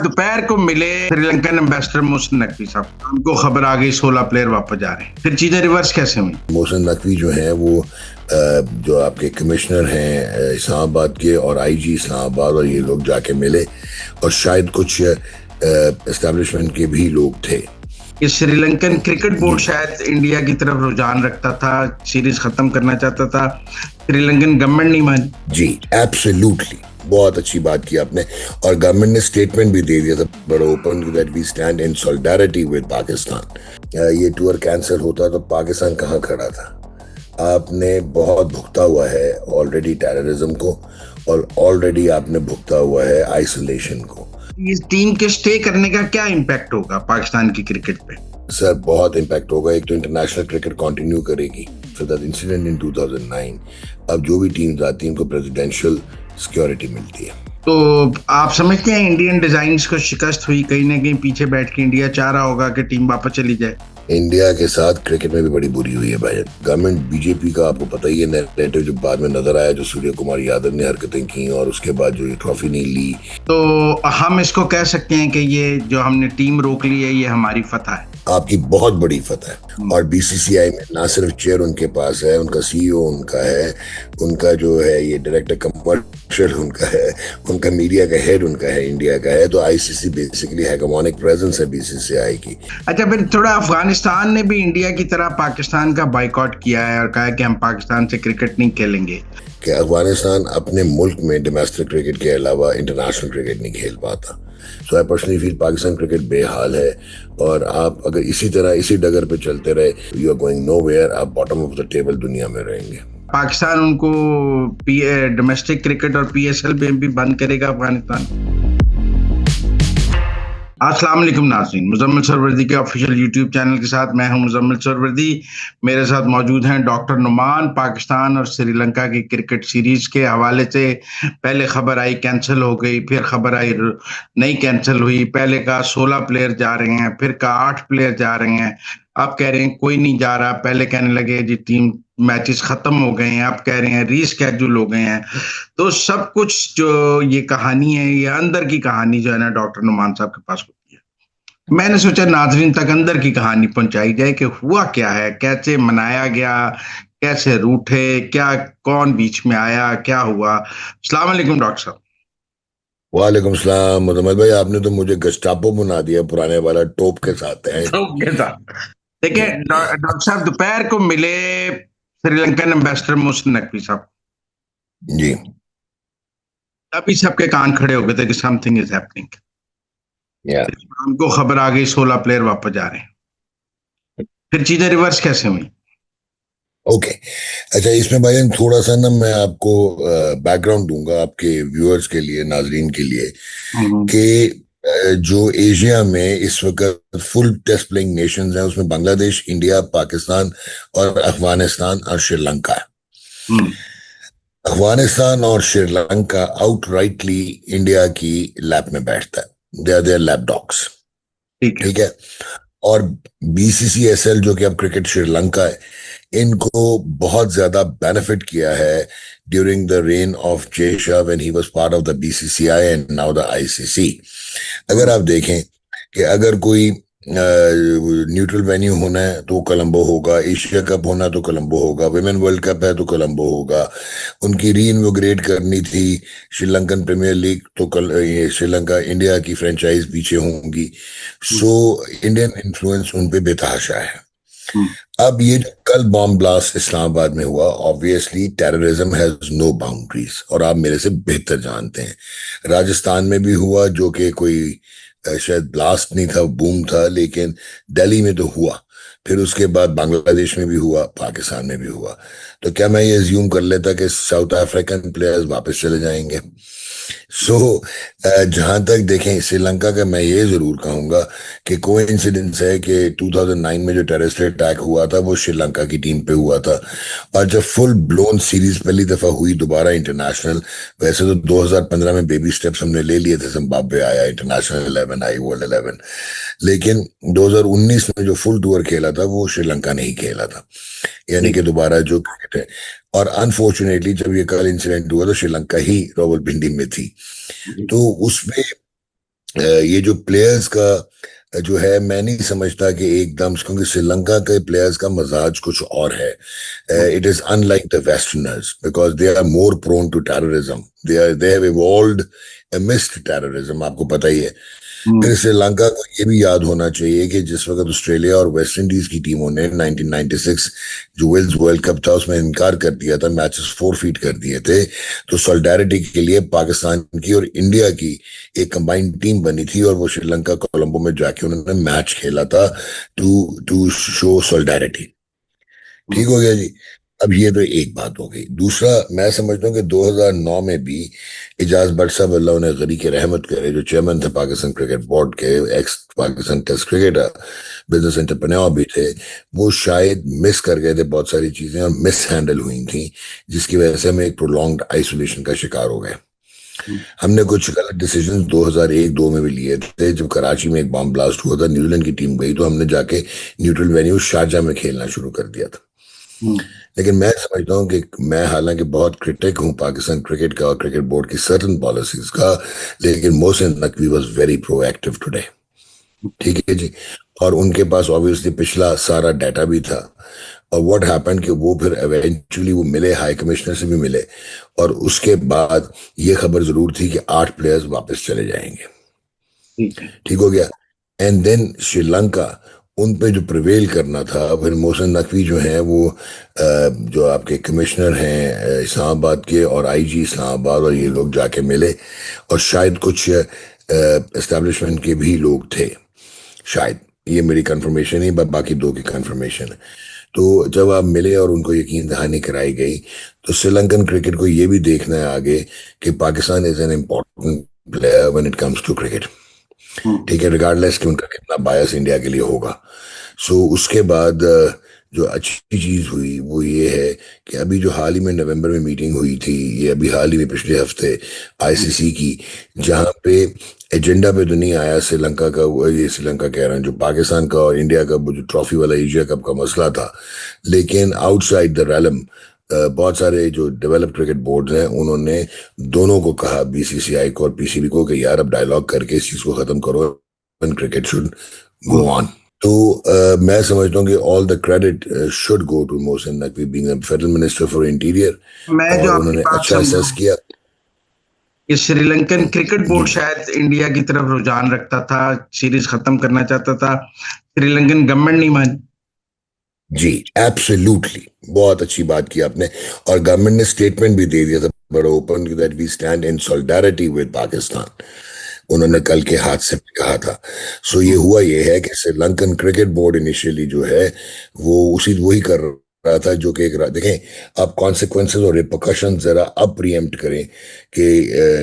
दोपहर को मिले श्रीलंकन एम्बेसडर मोहसिन नकवी साहब, उनको खबर आ गई 16 प्लेयर वापस जा रहे हैं। फिर चीजें रिवर्स कैसे हुई? मोहसिन नकवी जो है वो जो आपके कमिश्नर हैं इस्लामाबाद के और आईजी इस्लामाबाद, और ये लोग जाके मिले और शायद कुछ एस्टेब्लिशमेंट के भी लोग थे। ये श्रीलंकन क्रिकेट बोर्ड शायद इंडिया की तरफ रुझान रखता था, सीरीज खत्म करना चाहता था, श्रीलंकन गवर्नमेंट नहीं मानी। जी एब्सोल्युटली, बहुत अच्छी बात की आपने। और गवर्नमेंट ने स्टेटमेंट भी दे दिया था बड़ा open that we stand in solidarity with Pakistan. ये टूर कैंसिल होता तो पाकिस्तान कहाँ खड़ा था? आपने बहुत भुगता हुआ है ऑलरेडी टेररिज्म को, और ऑलरेडी आपने भुगता हुआ है आइसोलेशन को। इस टीम के स्टे करने का क्या इम्पैक्ट होगा पाकिस्तान की क्रिकेट पे? सर बहुत इम्पैक्ट होगा। एक तो इंटरनेशनल क्रिकेट कंटिन्यू करेगी, सो दैट इंसिडेंट इन 2009, अब जो भी टीम्स आती हैं उनको प्रेसिडेंशियल सिक्योरिटी मिलती है। तो आप समझते हैं इंडियन डिजाइन्स को शिकस्त हुई? कहीं ना कहीं पीछे बैठ के इंडिया चाह रहा होगा कि टीम वापस चली जाए। इंडिया के साथ क्रिकेट में भी बड़ी बुरी हुई है भाई। गवर्नमेंट बीजेपी का आपको पता ही है नैरेटिव जो बाद में नजर आया, जो सूर्य कुमार यादव ने हरकतें की और उसके बाद जो ये ट्रॉफी नहीं ली। तो हम इसको कह सकते हैं कि ये जो हमने टीम रोक ली है ये हमारी फतह है। आपकी बहुत बड़ी फतह है। और बीसीसीआई में ना सिर्फ चेयर उनके पास है, उनका सीईओ उनका है, उनका जो है ये डायरेक्टर कमर्शियल उनका है, उनका मीडिया का हेड उनका है, इंडिया का है। तो आईसीसी बेसिकली हेगेमोनिक प्रेजेंस है बीसीसीआई की। अच्छा, फिर थोड़ा अफगानिस्तान ने भी इंडिया की तरह पाकिस्तान का बाइकआउट किया है और कहा कि हम पाकिस्तान से क्रिकेट नहीं खेलेंगे। कि अफगानिस्तान अपने मुल्क में डोमेस्टिक क्रिकेट के अलावा इंटरनेशनल क्रिकेट नहीं खेल पाता। So I personally feel Pakistan cricket बेहाल है, और आप अगर इसी तरह इसी डगर पे चलते रहे, यू आर गोइंग नोवेयर। आप बॉटम ऑफ द टेबल दुनिया में रहेंगे। पाकिस्तान उनको डोमेस्टिक क्रिकेट और पीएसएल में भी बंद करेगा अफगानिस्तान। अस्सलाम वालेकुम नाज़रीन, मुज़म्मिल सरवर्दी के ऑफिशियल यूट्यूब चैनल के साथ मैं हूं मुज़म्मिल सरवर्दी। मेरे साथ मौजूद हैं डॉक्टर नुमान। पाकिस्तान और श्रीलंका की क्रिकेट सीरीज के हवाले से पहले खबर आई कैंसिल हो गई, फिर खबर आई नहीं कैंसिल हुई। पहले कहा 16 प्लेयर जा रहे हैं, फिर कहा 8 प्लेयर जा रहे हैं, अब कह रहे हैं कोई नहीं जा रहा। पहले कहने लगे जी टीम मैचेस खत्म हो गए हैं, अब कह रहे हैं रीस्केड्यूल हो गए हैं। तो सब कुछ जो ये कहानी है, ये अंदर की कहानी जो है ना डॉक्टर नुमान साहब के पास होती है। मैंने सोचा नाजरीन तक अंदर की कहानी पहुंचाई जाए कि हुआ क्या है, कैसे मनाया गया, कैसे रूठे, क्या कौन बीच में आया, क्या हुआ। अस्सलाम वालेकुम डॉक्टर साहब। वालेकुम सलाम मुजम्मिल भाई, आपने तो मुझे गस्टापो बना दिया पुराने वाला, टोप के साथ है। देखिए डॉक्टर साहब, दोपहर को मिले श्रीलंकन एम्बेसडर मोहसिन नकवी साहब जी। तभी सबके कान खड़े हो गए थे कि समथिंग इज हैपनिंग। हमको खबर आ गई 16 प्लेयर वापस जा रहे हैं। फिर चीजें रिवर्स कैसे हुई? ओके अच्छा, इसमें भाई थोड़ा सा ना मैं आपको बैकग्राउंड दूंगा आपके व्यूअर्स के लिए, नाजरीन के लिए, कि जो एशिया में इस वक्त फुल टेस्ट प्लेइंग नेशंस हैं उसमें बांग्लादेश, इंडिया, पाकिस्तान और अफगानिस्तान और श्रीलंका है। अफगानिस्तान और श्रीलंका आउटराइटली इंडिया की लैप में बैठता है। They are their lap dogs, ठीक है। और बीसीसीएसएल जो कि अब क्रिकेट श्रीलंका है, इनको बहुत ज्यादा बेनिफिट किया है during the rain of Jay Shah when he was part of the BCCI and now the ICC. अगर आप देखें कि अगर कोई न्यूट्रल वेन्यू होना है तो कोलंबो होगा, एशिया कप होना तो कोलंबो होगा, विमेन वर्ल्ड कप है तो कोलंबो होगा, उनकी रीइनवोग्रेट करनी थी श्रीलंकन प्रीमियर लीग तो श्रीलंका इंडिया की फ्रेंचाइज पीछे होंगी। सो इंडियन इन्फ्लुएंस उन पे बेतहाशा है। अब ये कल बॉम्ब ब्लास्ट इस्लामाबाद में हुआ, obviously terrorism has no boundaries, और आप मेरे से बेहतर जानते हैं। राजस्थान में भी हुआ जो कि कोई शायद ब्लास्ट नहीं था, बूम था, लेकिन दिल्ली में तो हुआ। फिर उसके बाद बांग्लादेश में भी हुआ, पाकिस्तान में भी हुआ। तो क्या मैं ये अज्यूम कर लेता कि साउथ अफ्रीकन प्लेयर्स वापस चले जाएंगे? सो जहां तक देखें श्रीलंका का, मैं ये जरूर कहूंगा कि कोइंसिडेंस है कि 2009 में जो टेररिस्ट अटैक हुआ था वो श्रीलंका की टीम पे हुआ था, और जब फुल ब्लोन सीरीज पहली दफा हुई दोबारा इंटरनेशनल, वैसे तो 2015 में बेबी स्टेप्स हमने ले लिए थे, जिम्बाब्वे आया, इंटरनेशनल 11 आई, वर्ल्ड 11, लेकिन 2019 में जो फुल टूर खेला था वो श्रीलंका नहीं खेला था, यानी कि दोबारा जो क्रिकेट है। और अनफॉर्चुनेटली जब ये कल इंसिडेंट हुआ तो श्रीलंका ही रावलपिंडी में थी, तो उसमें ये जो प्लेयर्स का जो है, मैं नहीं समझता कि एकदम, क्योंकि श्रीलंका के प्लेयर्स का मजाज कुछ और है. It is unlike the westerners because they are more prone to terrorism. They have evolved amidst terrorism, आपको पता ही है. फिर श्रीलंका को ये भी याद होना चाहिए कि जिस वक्त ऑस्ट्रेलिया और वेस्ट इंडीज की टीमों ने 1996 जो वेल्स वर्ल्ड कप था उसमें इनकार कर दिया था, मैचेस फोरफीट कर दिए थे, तो सॉलिडारिटी के लिए पाकिस्तान की और इंडिया की एक कंबाइंड टीम बनी थी और वो श्रीलंका कोलंबो में जाके उन्होंने मैच खेला था टू टू शो सॉलिडारिटी. ठीक हो गया जी. अब ये तो एक बात हो गई. दूसरा, मैं समझता हूँ कि 2009 में भी इजाज भट्ट साहब, अल्लाह उन्हें गनी की रहमत करे, जो चेयरमैन थे पाकिस्तान क्रिकेट बोर्ड के, ex Pakistan test cricketer, business entrepreneur भी थे, वो शायद मिस कर गए थे बहुत सारी चीजें और मिस हैंडल हुई थी, जिसकी वजह से हम एक प्रोलॉन्ग्ड आइसोलेशन का शिकार हो गए. हमने कुछ गलत डिसीजन 2001-2 में भी लिए थे. जब कराची में एक बॉम्ब ब्लास्ट हुआ था, न्यूजीलैंड की टीम गई, तो हमने जाके न्यूट्रल वेन्यू शारजा में खेलना शुरू कर दिया था. लेकिन मैं समझता हूँ कि मैं हालांकि बहुत क्रिटिक हूँ पाकिस्तान क्रिकेट का और क्रिकेट बोर्ड की सर्टन पॉलिसीज का, लेकिन Mohsin Naqvi was very proactive today. ठीक है जी. और उनके पास ऑब्वियसली पिछला सारा डाटा भी था. और व्हाट हैपेंड कि वो फिर एवेंचुअली वो मिले, हाई कमिश्नर से भी मिले, और उसके बाद ये खबर जरूर थी कि 8 प्लेयर्स वापस चले जाएंगे. ठीक हो गया. एंड देन श्रीलंका, उन पे जो प्रिवेल करना था. फिर मोहसिन नकवी जो है वो जो आपके कमिश्नर हैं इस्लामाबाद के और आईजी इस्लामाबाद, और ये लोग जाके मिले, और शायद कुछ एस्टेब्लिशमेंट के भी लोग थे शायद, ये मेरी कंफर्मेशन है, बाकी दो की कंफर्मेशन है. तो जब आप मिले और उनको यकीन दहानी कराई गई, तो श्रीलंकन क्रिकेट को ये भी देखना है आगे कि Pakistan is an important player when it comes to cricket. ठीक है, रिगार्डलेस कि उनका कितना बायस इंडिया के लिए होगा. सो उसके बाद जो अच्छी चीज हुई वो ये है कि अभी जो हाल ही में नवंबर में मीटिंग हुई थी, ये अभी हाल ही में पिछले हफ्ते आईसीसी की, जहां पे एजेंडा पे तो नहीं आया श्रीलंका का, वो ये श्रीलंका कह रहा हूँ, जो पाकिस्तान का और इंडिया का वो जो ट्रॉफी वाला एशिया कप का मसला था, लेकिन आउटसाइड द रैलम बहुत सारे जो डेवलप क्रिकेट बोर्ड्स हैं उन्होंने दोनों को कहा, बीसीसीआई को और पीसीबी को, कि यार अब डायलॉग करके इस चीज को खत्म करो, क्रिकेट शुड गो ऑन. तो मैं समझता हूँ कि all the credit should go to Mohsin Naqvi being federal minister for interior, और उन्होंने अच्छा असेस किया. कि श्रीलंकन क्रिकेट बोर्ड शायद इंडिया की तरफ रुझान रखता था, सीरीज खत्म करना चाहता था, श्रीलंकन गवर्नमेंट नहीं मानी. जी एब्सोल्युटली, बहुत अच्छी बात की आपने. और गवर्नमेंट ने स्टेटमेंट भी दे दिया था बड़ा open, that we stand in solidarity with Pakistan, उन्होंने कल के हादसे में कहा था. सो ये हुआ ये है कि श्रीलंकन क्रिकेट बोर्ड इनिशियली जो है वो वही कर रहा था जो कि एक, देखें आप कॉन्सिक्वेंसेस और रिपरकशन जरा अब प्रीएम्प्ट करें, कि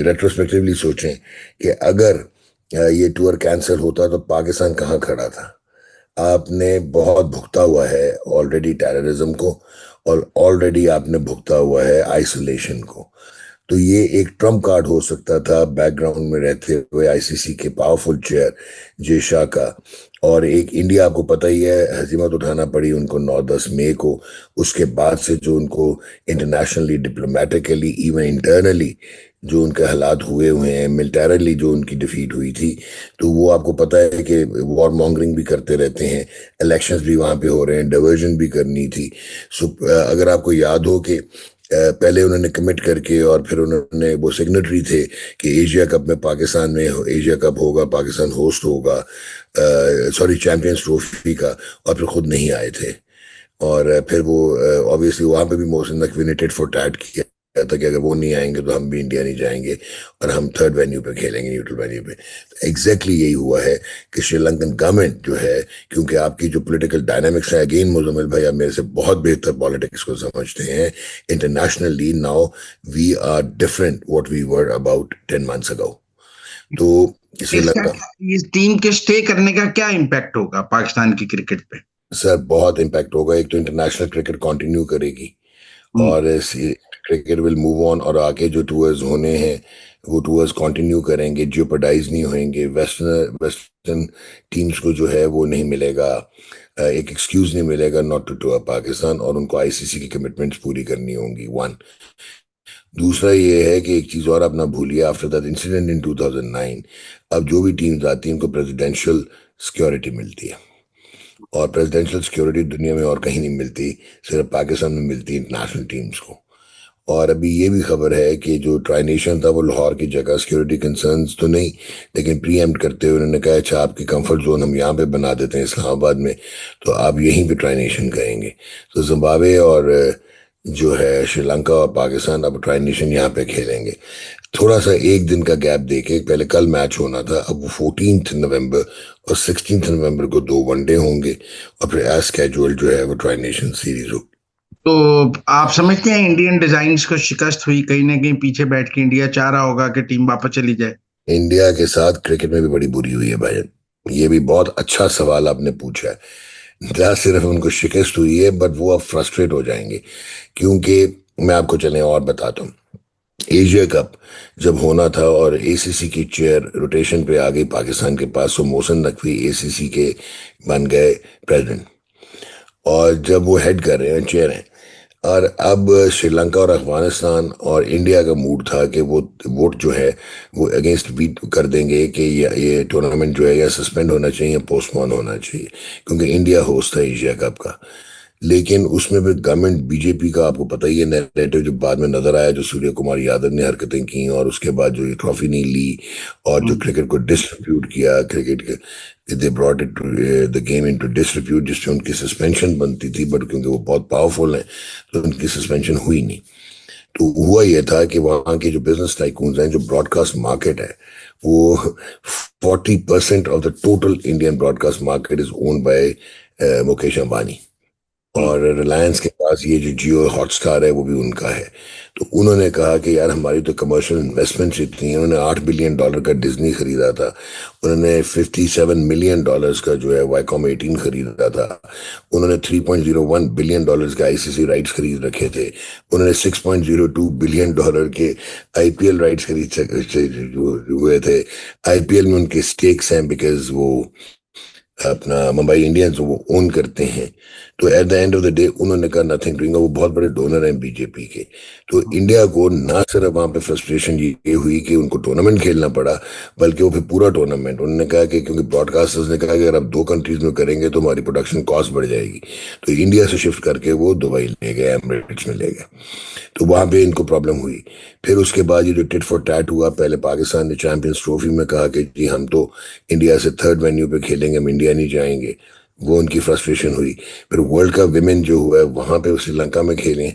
रेट्रोस्पेक्टिवली सोचें कि अगर ये टूर कैंसिल होता तो पाकिस्तान कहाँ खड़ा था. आपने बहुत भुगता हुआ है ऑलरेडी टेररिज्म को, और ऑलरेडी आपने भुगता हुआ है आइसोलेशन को. तो ये एक ट्रम्प कार्ड हो सकता था बैकग्राउंड में रहते हुए आईसीसी के पावरफुल चेयर जे शाह का. और एक इंडिया, आपको पता ही है, हजीमत उठाना पड़ी उनको 9-10 मई को. उसके बाद से जो उनको इंटरनेशनली, डिप्लोमेटिकली, इवन इंटरनली जो उनके हालात हुए हैं, मिलिटरली जो उनकी डिफीट हुई थी, तो वो आपको पता है कि वॉर मॉन्गरिंग भी करते रहते हैं, इलेक्शंस भी वहां पे हो रहे हैं, डाइवर्जन भी करनी थी. सो अगर आपको याद हो कि पहले उन्होंने कमिट करके और फिर उन्होंने, वो सिग्नेटरी थे कि एशिया कप में पाकिस्तान में एशिया कप होगा, पाकिस्तान होस्ट होगा, सॉरी चैंपियंस ट्रॉफी का, और फिर खुद नहीं आए थे. और फिर वो ऑब्वियसली वहां पे भी मोहसिन नकवी ने टिट फॉर टैट किया था कि अगर वो नहीं आएंगे तो हम भी इंडिया नहीं जाएंगे और हम थर्ड वेन्यू पे खेलेंगे, न्यूट्रल वेन्यू पे. एग्जैक्टली यही हुआ है कि श्रीलंकन गवर्नमेंट जो है, क्योंकि आपकी जो पॉलिटिकल डायनामिक्स है, अगेन मुजम्मिल भाई आप मेरे से बहुत बेहतर पॉलिटिक्स को समझते हैं, internationally now we are different what we were about 10 months ago. तो श्रीलंका, इस टीम के स्टे करने का क्या इम्पैक्ट होगा पाकिस्तान की क्रिकेट पे? सर बहुत इम्पैक्ट होगा. एक तो इंटरनेशनल क्रिकेट कंटिन्यू करेगी और क्रिकेट विल मूव ऑन, और आगे जो टूर्स होने हैं वो टूर्स कंटिन्यू करेंगे, जियोपर्डाइज नहीं होंगे. वेस्टर्न टीम्स को जो है वो नहीं मिलेगा, एक एक्सक्यूज नहीं मिलेगा नॉट टू टूर पाकिस्तान, और उनको आईसीसी की कमिटमेंट्स पूरी करनी होंगी. वन. दूसरा ये है कि एक चीज और आप ना भूलिए, आफ्टर दैट इंसिडेंट इन 2009 अब जो भी टीम्स आती हैं उनको प्रेसिडेंशियल सिक्योरिटी मिलती है, और प्रेसिडेंशियल सिक्योरिटी दुनिया में और कहीं नहीं मिलती, सिर्फ पाकिस्तान में मिलती है इंटरनेशनल टीम्स को। और अभी ये भी खबर है कि जो ट्राई नेशन था वो लाहौर की जगह सिक्योरिटी कंसर्न्स तो नहीं, लेकिन प्रीएम्प्ट करते हुए उन्होंने कहा अच्छा आपकी कंफर्ट जोन हम यहाँ पे बना देते हैं इस्लामाबाद में, तो आप यहीं पे ट्राई नेशन करेंगे। तो जिम्बाब्वे और जो है श्रीलंका और पाकिस्तान अब ट्राई नेशन यहाँ पे खेलेंगे। थोड़ा सा एक दिन का गैप देके, पहले कल मैच होना था, अब वो 14 नवंबर और 16 नवंबर को दो वनडे होंगे, और फिर एज स्केड्यूल जो है वो ट्राई नेशन सीरीज होगी। तो आप समझते हैं इंडियन डिजाइन्स को शिकस्त हुई, कहीं ना कहीं पीछे बैठ के इंडिया चाह रहा होगा कि टीम वापस चली जाए? इंडिया के साथ क्रिकेट में भी बड़ी बुरी हुई है भाई, ये भी बहुत अच्छा सवाल आपने पूछा है। ना सिर्फ उनको शिकस्त हुई है बट वो अब फ्रस्ट्रेट हो जाएंगे, क्योंकि मैं आपको चले और बताता हूँ। एशिया कप जब होना था और एसीसी की चेयर रोटेशन पे आ गई पाकिस्तान के पास, तो मोहसिन नकवी एसीसी के बन गए प्रेसिडेंट, और जब वो हेड कर रहे हैं, चेयर हैं, और अब श्रीलंका और अफगानिस्तान और इंडिया का मूड था कि वो वोट जो है वो अगेंस्ट बीट कर देंगे कि ये टूर्नामेंट जो है या सस्पेंड होना चाहिए या पोस्टपोन होना चाहिए, क्योंकि इंडिया होस्ट था एशिया कप का। लेकिन उसमें भी गवर्नमेंट बीजेपी का आपको पता ही है नैरेटिव जो बाद में नजर आया, जो सूर्य कुमार यादव ने हरकतें की और उसके बाद जो ये ट्रॉफी नहीं ली और जो हम्म। क्रिकेट को डिस्ट्रीब्यूट किया, क्रिकेट के they brought it the game into distribute, जिससे उनकी सस्पेंशन बनती थी, बट क्योंकि वो बहुत पावरफुल हैं तो उनकी सस्पेंशन हुई नहीं। तो हुआ ये था कि वहाँ के जो बिजनेस टाइकून्स हैं, जो ब्रॉडकास्ट मार्केट है, वो 40% off the total Indian broadcast market is owned by Mukesh Ambani, hmm. और रिलायंस के पास ये जो जियो हॉटस्टार है वो भी उनका है। तो उन्होंने कहा कि यार हमारी तो कमर्शियल इन्वेस्टमेंट्स इतनी है, उन्होंने $8 बिलियन का डिज्नी खरीदा था, उन्होंने $57 मिलियन का जो है वाईकॉम 18 खरीदा था, उन्होंने $3.01 बिलियन के आईसीसी राइट्स खरीद रखे थे, उन्होंने $6.02 बिलियन के आईपीएल राइट्स हुए थे। आईपीएल में उनके स्टेक्स हैं बिकॉज वो अपना मुंबई इंडियंस वो ओन करते हैं। तो at the end of the day उन्होंने कहा नथिंग डूइंग, वो बहुत बड़े डोनर हैं बीजेपी के। तो इंडिया को ना सिर्फ वहां पे फ्रस्ट्रेशन ये हुई कि उनको टूर्नामेंट खेलना पड़ा, बल्कि वो फिर पूरा टूर्नामेंट उन्होंने कहा कि क्योंकि ब्रॉडकास्टर्स ने कहा कि अगर आप दो कंट्रीज में करेंगे तो हमारी प्रोडक्शन कॉस्ट बढ़ जाएगी, तो इंडिया से शिफ्ट करके वो दुबई ले गए, एमिरेट्स में ले गए। तो वहां पे इनको प्रॉब्लम हुई। फिर उसके बाद ये जो टिट फॉर टैट हुआ, पहले पाकिस्तान ने चैंपियंस ट्रॉफी में कहा कि जी हम तो इंडिया से थर्ड वेन्यू पे खेलेंगे, हम इंडिया नहीं जाएंगे, वो उनकी फ्रस्ट्रेशन हुई। फिर वर्ल्ड कप विमेन जो हुआ है वहां पे श्रीलंका में खेलें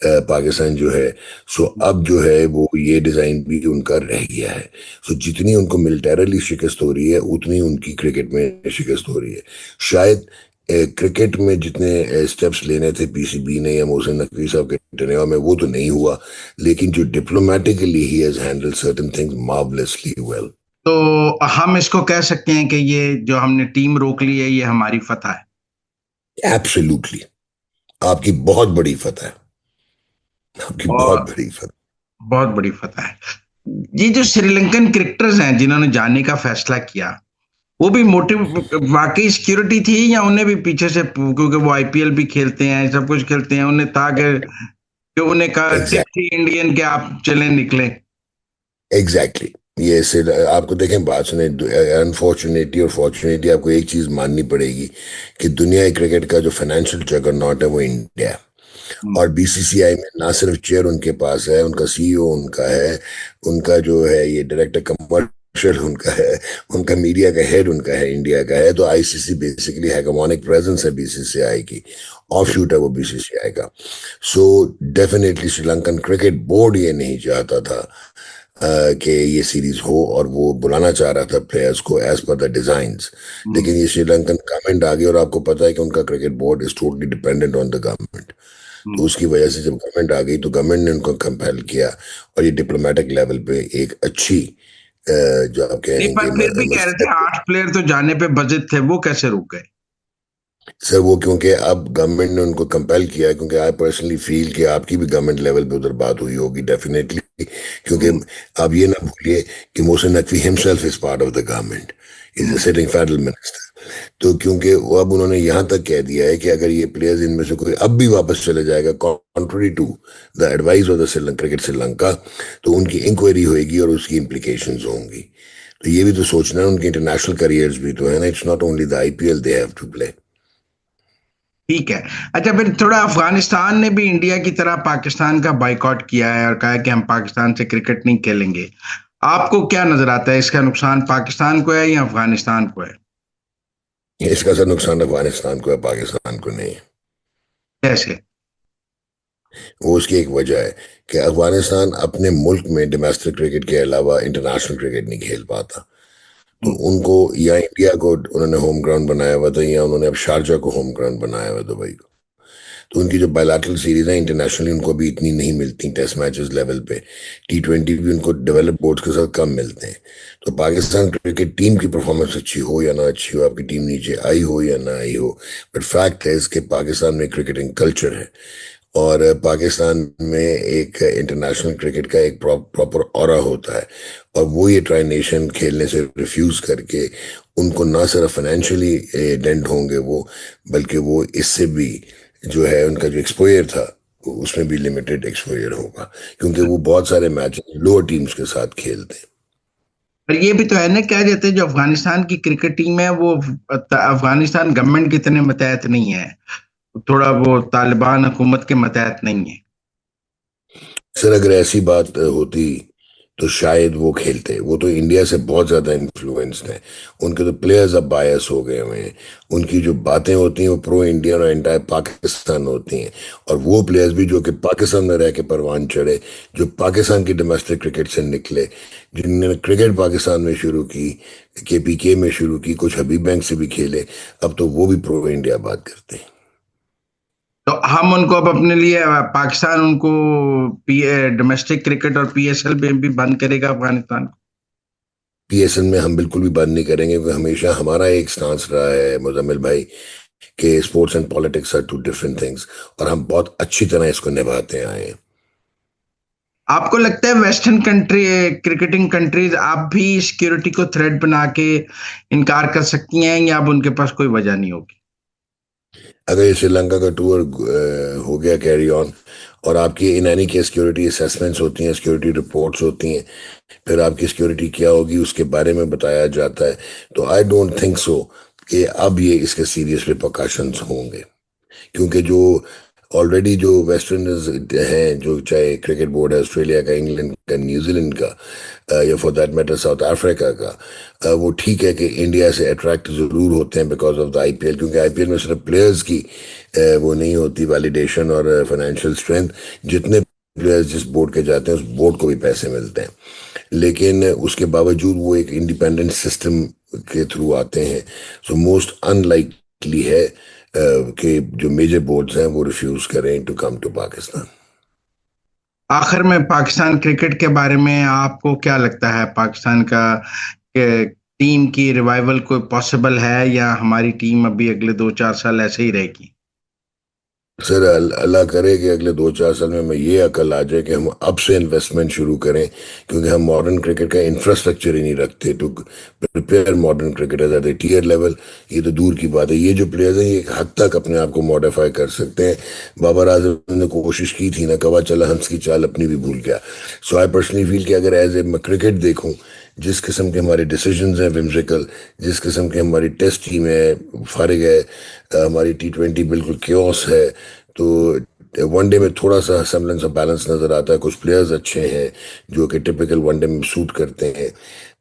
पाकिस्तान जो है, सो अब जो है वो ये डिजाइन भी उनका रह गया है। सो जितनी उनको मिलिटरली शिकस्त हो रही है उतनी उनकी क्रिकेट में शिकस्त हो रही है। शायद क्रिकेट में जितने स्टेप्स लेने थे पीसीबी ने या मोहसिन नकवी साहब के टेन्योर में वो तो नहीं हुआ, लेकिन जो diplomatically he has handle certain things marvellously well. तो हम इसको कह सकते हैं कि ये जो हमने टीम रोक ली है ये हमारी फतह है? एब्सोल्युटली, आपकी बहुत बड़ी फतह है, आपकी बहुत और बड़ी फतह। बहुत बड़ी फतह है। ये जो श्रीलंकन क्रिकेटर्स हैं जिन्होंने जाने का फैसला किया, वो भी मोटिव वाकई सिक्योरिटी थी, या उन्हें भी पीछे से, क्योंकि वो आईपीएल भी खेलते हैं, सब कुछ खेलते हैं, उन्हें था कि उन्हें कहा टिप एग्जैक्ट थी इंडियन के आप चले निकले? एग्जैक्टली ये से आपको देखें, बात सुने, अनफॉर्चुनेटली और फॉर्चुनेटली आपको एक चीज माननी पड़ेगी कि दुनिया क्रिकेट का जो फाइनेंशियल जगरनॉट है वो इंडिया है। हम्म। और बीसीसीआई में ना सिर्फ चेयर उनके पास है, उनका सीईओ उनका है, उनका जो है ये डायरेक्टर कमर्शियल उनका है, उनका मीडिया का हेड उनका है, इंडिया का है। तो आईसीसी बेसिकली हैगमोनिक प्रेजेंस है बीसीसीआई की, ऑफ शूट है वो बीसीसीआई का। So definitely Sri Lankan cricket board ये नहीं चाहता था कि ये सीरीज हो, और वो बुलाना चाह रहा था प्लेयर्स को एज पर द डिजाइन्स। हम्म। लेकिन ये श्रीलंकन गवर्नमेंट आ गई, और आपको पता है कि उनका cricket board is totally dependent on the government. तो हम्म। उसकी वजह से जब गवर्नमेंट आ गई तो गवर्नमेंट ने उनको कंपेल किया, और ये डिप्लोमेटिक लेवल पे एक अच्छी जो आप नहीं, कहें पर कि फिर भी कह रहे थे 8 प्लेयर तो जाने पे बजट थे, वो कैसे रुक गए? सर वो क्योंकि अब गवर्नमेंट ने उनको कंपेल किया है, क्योंकि आई पर्सनली फील कि आपकी भी गवर्नमेंट लेवल पे उधर बात हुई होगी डेफिनेटली, क्योंकि हम्म। आप ये ना भूलिए कि Mohsin Naqvi himself is part of the government. Is a sitting federal minister. तो क्योंकि वो अब उन्होंने यहां तक कह दिया है कि अगर ये प्लेयर्स इनमें से कोई अब भी वापस चले जाएगा contrary to the advice of the Sri Lanka cricket Sri Lanka, तो उनकी इंक्वायरी होगी और उसकी इम्प्लीकेशंस होंगी। तो ये भी तो सोचना है, उनके इंटरनेशनल करियर्स भी तो है ना, it's not only the IPL they have to play. ठीक है। अच्छा, फिर थोड़ा अफगानिस्तान ने भी इंडिया की तरह पाकिस्तान का बाइकआउट किया है और कहा है कि हम पाकिस्तान से क्रिकेट नहीं खेलेंगे। आपको क्या नजर आता है, इसका नुकसान पाकिस्तान को है या अफगानिस्तान को है? इसका सर नुकसान अफगानिस्तान को है, पाकिस्तान को नहीं। कैसे? वो उसकी एक वजह है कि अफगानिस्तान अपने मुल्क में डोमेस्टिक क्रिकेट के अलावा इंटरनेशनल क्रिकेट नहीं खेल पाता। तो उनको या इंडिया को उन्होंने होम ग्राउंड बनाया हुआ था, या उन्होंने अब शारजा को होम ग्राउंड बनाया हुआ दुबई को। तो उनकी जो बायलैटरल सीरीज है इंटरनेशनली उनको अभी इतनी नहीं मिलती टेस्ट मैचेस लेवल पे। T20 भी उनको डेवलप बोर्ड्स के साथ कम मिलते हैं। तो पाकिस्तान क्रिकेट टीम की परफॉर्मेंस अच्छी हो या ना अच्छी हो, आपकी टीम नीचे आई हो या ना आई हो, बट फैक्ट है इसके पाकिस्तान में क्रिकेटिंग कल्चर है, और पाकिस्तान में एक इंटरनेशनल क्रिकेट का एक प्रॉपर ऑरा होता है। और वो ये ट्राई नेशन खेलने से रिफ्यूज करके उनको ना सिर्फ फाइनेंशियली डेंट होंगे वो, बल्कि वो इससे भी जो है उनका जो एक्सपोजर था उसमें भी लिमिटेड एक्सपोजर होगा, क्योंकि वो बहुत सारे मैच लोअर टीम्स के साथ खेलते हैं। पर ये भी तो है ना, क्या कहते हैं, जो अफगानिस्तान की क्रिकेट टीम है वो अफगानिस्तान गवर्नमेंट के इतने मतहत नहीं है, थोड़ा वो तालिबान हुकूमत के मतहत नहीं है। सर अगर ऐसी बात होती तो शायद वो खेलते। वो तो इंडिया से बहुत ज्यादा इन्फ्लुएंस्ड है, उनके तो प्लेयर्स अब बायस हो गए हुए हैं, उनकी जो बातें होती हैं वो प्रो इंडियन और एंटायर पाकिस्तान होती हैं। और वो प्लेयर्स भी जो कि पाकिस्तान में रह के परवान चढ़े, जो पाकिस्तान की डोमेस्टिक क्रिकेट से निकले, जिन्होंने क्रिकेट पाकिस्तान में शुरू की, KPK में शुरू की, कुछ हबीब बैंक से भी खेले, अब तो वो भी प्रो इंडिया बात करते हैं। तो हम उनको अब अपने लिए पाकिस्तान उनको डोमेस्टिक क्रिकेट और PSL में भी बंद करेगा अफगानिस्तान को? PSL में हम बिल्कुल भी बात नहीं करेंगे, वो हमेशा हमारा एक स्टांस रहा है मुजम्मिल भाई कि sports and politics are two different things, और हम बहुत अच्छी तरह इसको निभाते आए हैं। आपको लगता है वेस्टर्न कंट्री क्रिकेटिंग कंट्रीज आप भी सिक्योरिटी को थ्रेट बना के इनकार कर सकती हैं, या अब उनके पास कोई वजह नहीं होगी? अगर ये श्रीलंका का टूर हो गया कैरी ऑन, और आपकी इन एनी के सिक्योरिटी असेसमेंट्स होती हैं, सिक्योरिटी रिपोर्ट्स होती हैं, फिर आपकी सिक्योरिटी क्या होगी उसके बारे में बताया जाता है, तो आई डोंट थिंक सो कि अब ये इसके सीरियस रिपरकशंस होंगे। क्योंकि जो ऑलरेडी जो वेस्टर्नर्स हैं, जो चाहे क्रिकेट बोर्ड है ऑस्ट्रेलिया का, इंग्लैंड का, न्यूजीलैंड का, या for that matter south Africa का, वो ठीक है कि इंडिया से अट्रैक्ट जरूर होते हैं बिकॉज ऑफ द आईपीएल, क्योंकि आईपीएल में सिर्फ प्लेयर्स की वो नहीं होती वैलिडेशन और फाइनेंशियल स्ट्रेंथ, जितने प्लेयर्स जिस बोर्ड के जाते हैं उस बोर्ड को भी पैसे मिलते हैं। लेकिन उसके बावजूद वो एक इंडिपेंडेंट सिस्टम के थ्रू आते हैं, सो मोस्ट अनलाइकली है कि जो मेजर बोर्ड्स हैं वो रिफ्यूज करें टू कम टू पाकिस्तान। आखिर में पाकिस्तान क्रिकेट के बारे में आपको क्या लगता है, पाकिस्तान का टीम की रिवाइवल कोई पॉसिबल है, या हमारी टीम अभी अगले 2-4 साल ऐसे ही रहेगी? सर अल्लाह करे कि अगले 2-4 साल में हमें ये अकल आ जाए कि हम अब से इन्वेस्टमेंट शुरू करें, क्योंकि हम मॉडर्न क्रिकेट का इंफ्रास्ट्रक्चर ही नहीं रखते to prepare modern cricket at the tier level. ये तो दूर की बात है, ये जो प्लेयर्स हैं ये एक हद तक अपने आप को मॉडिफाई कर सकते हैं। बाबर आजम ने कोशिश की थी ना, कवा चला हंस की चाल अपनी भी भूल गया। सो आई पर्सनली फील कि अगर एज ए मैं क्रिकेट देखूं, जिस किस्म के हमारे डिसीजंस हैं विम्सिकल, जिस किस्म की हमारी टेस्ट टीम है फारिग है, हमारी T20 बिल्कुल क्योस है, तो वनडे में थोड़ा सा सेमलेंस ऑफ बैलेंस नजर आता है। कुछ प्लेयर्स अच्छे हैं जो कि टिपिकल वनडे में सूट करते हैं,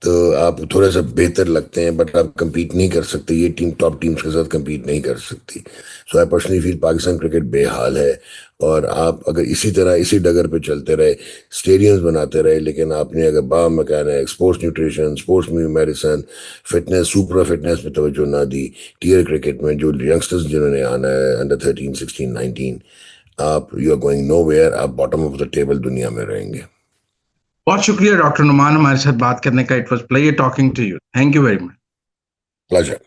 तो आप थोड़ा सा बेहतर लगते हैं, बट आप compete नहीं कर सकते, ये टीम टॉप टीम्स के साथ compete नहीं कर सकती। So I personally feel Pakistan cricket बेहाल है, और आप अगर इसी तरह इसी डगर पे चलते रहे, स्टेडियम्स बनाते रहे, लेकिन आपने अगर biomechanics, sports nutrition, sports medicine, fitness, super fitness पे तवज्जो ना दी, टीयर क्रिकेट में जो यंगस्टर्स जिन्होंने आना है अंडर 13, 16, 19, आप you are going nowhere, आप बॉटम ऑफ द टेबल दुनिया में रहेंगे। बहुत शुक्रिया डॉक्टर नुमान हमारे साथ बात करने का। It was pleasure talking to you. Thank you very much. Pleasure.